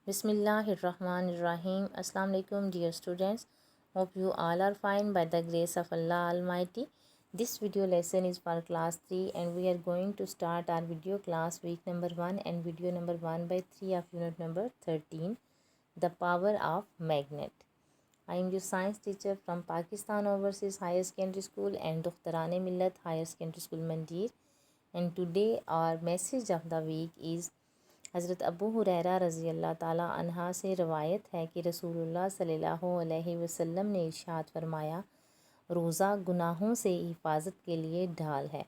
Bismillahirrahmanirrahim. Assalamu alaikum dear students. Hope you all are fine by the grace of Allah Almighty. This video lesson is for class 3 and we are going to start our video class week number 1 and video number 1 by 3 of unit number 13, The Power of Magnet. I am your science teacher from Pakistan Overseas Higher Secondary School and Dukhtarane Millat Higher Secondary School Mandir. And today our message of the week is हज़रत अबू हुरैरा रज़ी अल्लाह ताला अन्हा से रवायत है कि रसूलुल्लाह सल्लल्लाहु अलैहि वसल्लम ने इरशाद फरमाया, रोज़ा गुनाहों से हिफाजत के लिए ढाल है।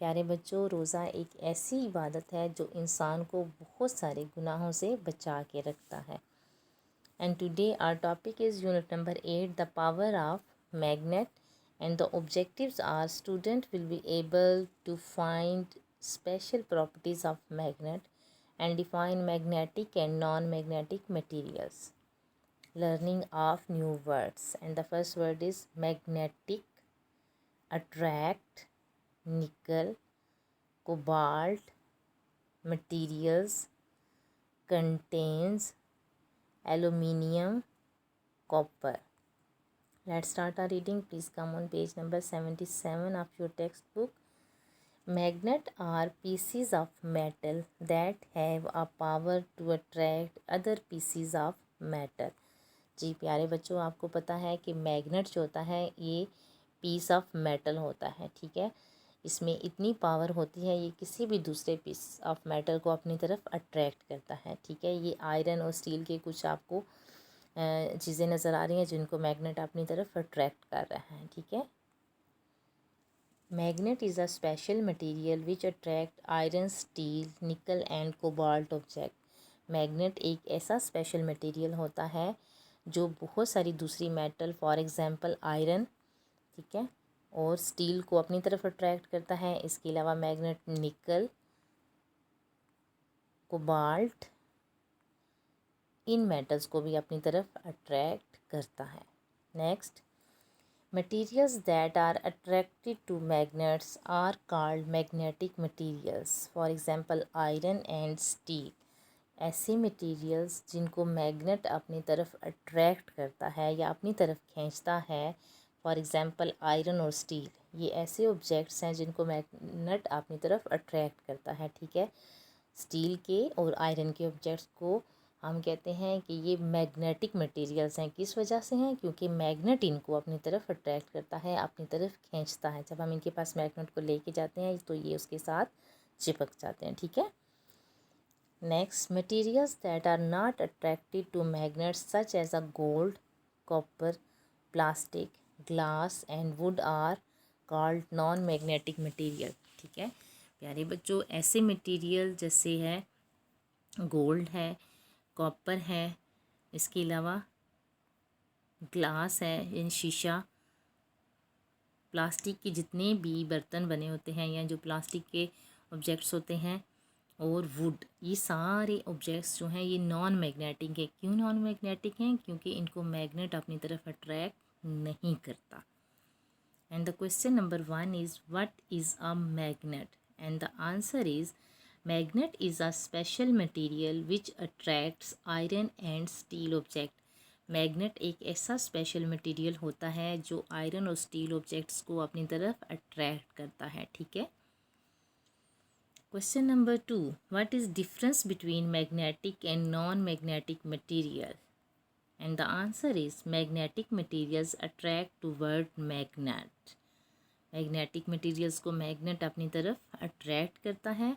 प्यारे बच्चों, रोज़ा एक ऐसी इबादत है जो इंसान को बहुत सारे गुनाहों से बचा के रखता है। And today our topic is unit number 8, the power of magnet, and the objectives are student will be able to find special properties of magnet and define magnetic and non-magnetic materials. Learning of new words, and the first word is magnetic, attract, nickel, cobalt, materials, contains, aluminium, copper. Let's start our reading. Please come on page number 77 of your textbook. Magnet are pieces of metal that have a power to attract other pieces of metal. जी प्यारे बच्चों, आपको पता है कि magnet जो होता है ये पीस ऑफ मेटल होता है, ठीक है। इसमें इतनी पावर होती है, ये किसी भी दूसरे पीस ऑफ मेटल को अपनी तरफ अट्रैक्ट करता है, ठीक है। ये आयरन और स्टील के कुछ आपको चीज़ें नज़र आ रही हैं जिनको मैग्नेट अपनी तरफ अट्रैक्ट कर रहा है, ठीक है। Magnet is a special material which attract iron, steel, nickel and cobalt object. Magnet एक ऐसा स्पेशल मटेरियल होता है जो बहुत सारी दूसरी मेटल, फॉर एग्जांपल आयरन, ठीक है, और स्टील को अपनी तरफ अट्रैक्ट करता है। इसके अलावा मैग्नेट निकल, कोबाल्ट, इन मेटल्स को भी अपनी तरफ अट्रैक्ट करता है। Next, materials that are attracted to magnets are called magnetic materials. For example, iron and steel. ऐसे मटेरियल्स जिनको मैग्नेट अपनी तरफ अट्रैक्ट करता है या अपनी तरफ खींचता है, फॉर एग्जांपल आयरन और स्टील, ये ऐसे ऑब्जेक्ट्स हैं जिनको मैग्नेट अपनी तरफ अट्रैक्ट करता है, ठीक है। स्टील के और आयरन के ऑब्जेक्ट्स को हम कहते हैं कि ये मैग्नेटिक मटेरियल्स हैं। किस वजह से हैं? क्योंकि मैग्नेट इनको अपनी तरफ अट्रैक्ट करता है, अपनी तरफ खींचता है। जब हम इनके पास मैग्नेट को लेके जाते हैं तो ये उसके साथ चिपक जाते हैं, ठीक है। Next, materials that are not attracted to magnets such as a gold, copper, plastic, glass and wood are called non magnetic material, ठीक है। प्यारे बच्चों, ऐसे मटेरियल जैसे है गोल्ड है, कॉपर है, इसके अलावा ग्लास है, यानी शीशा, प्लास्टिक के जितने भी बर्तन बने होते हैं या जो प्लास्टिक के ऑब्जेक्ट्स होते हैं, और वुड, ये सारे ऑब्जेक्ट्स जो हैं ये नॉन मैग्नेटिक है। क्यों नॉन मैग्नेटिक हैं? क्योंकि इनको मैग्नेट अपनी तरफ अट्रैक्ट नहीं करता। And the question number 1 is what is a magnet? And the answer is magnet is a special material which attracts iron and steel object. Magnet एक ऐसा स्पेशल मटेरियल होता है जो आयरन और स्टील ऑब्जेक्ट्स को अपनी तरफ अट्रैक्ट करता है, ठीक है। Question number 2, what is difference between magnetic and non magnetic material? And the answer is magnetic materials attract toward magnet. Magnetic materials को मैग्नेट अपनी तरफ अट्रैक्ट करता है,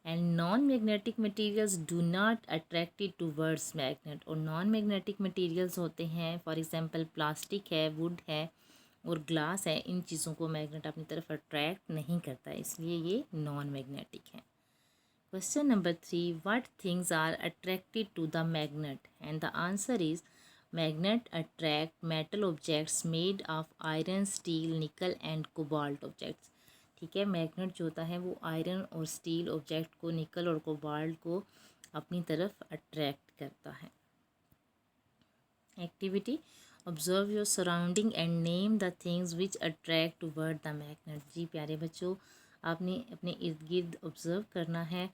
and non magnetic materials do not attracted towards magnet. और non magnetic materials होते हैं, for example plastic है, would है और ग्लास है, इन चीज़ों को मैग्नेट अपनी तरफ अट्रैक्ट नहीं करता, इसलिए ये नॉन मैग्नेटिक है। Question number 3, what things are attracted to the magnet? And the answer is magnet attract metal objects made of iron, steel, nickel and cobalt objects, ठीक है। मैग्नेट जो होता है वो आयरन और स्टील ऑब्जेक्ट को, निकल और कोबाल्ट को अपनी तरफ अट्रैक्ट करता है। Activity, observe your surrounding and name the things which attract toward the magnet. जी प्यारे बच्चों, आपने अपने इर्द गिर्द ऑब्जर्व करना है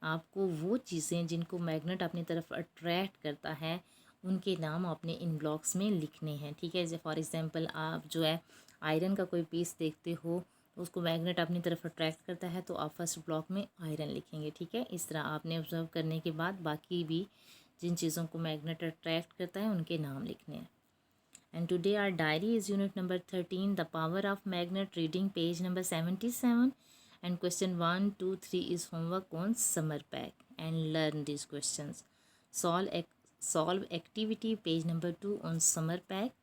आपको वो चीज़ें जिनको मैग्नेट अपनी तरफ अट्रैक्ट करता है उनके नाम आपने इन ब्लॉक्स में लिखने हैं। ठीक है, जैसे फॉर एग्जांपल आप जो है आयरन का कोई पीस देखते हो तो उसको मैग्नेट अपनी तरफ अट्रैक्ट करता है तो आप फर्स्ट ब्लॉक में आयरन लिखेंगे। ठीक है, इस तरह आपने ऑब्जर्व करने के बाद बाकी भी जिन चीज़ों को मैग्नेट अट्रैक्ट करता है उनके नाम लिखने हैं। And today our diary is unit number 13, the power of magnet, reading page number 77, and question 1, 2, 3 is homework on summer pack, and learn these questions. Solve activity page number 2 on summer pack.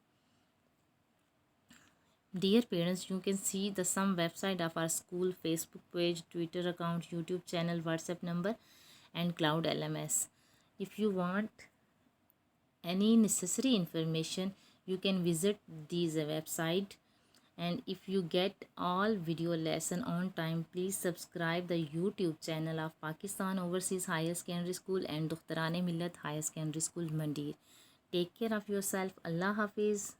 Dear parents, you can see the some website of our school, Facebook page, Twitter account, YouTube channel, WhatsApp number, and Cloud LMS. If you want any necessary information, you can visit these website. And if you get all video lesson on time, please subscribe the YouTube channel of Pakistan Overseas Higher Secondary School and Dukhtarane Millat Higher Secondary School, Mandir. Take care of yourself. Allah Hafiz.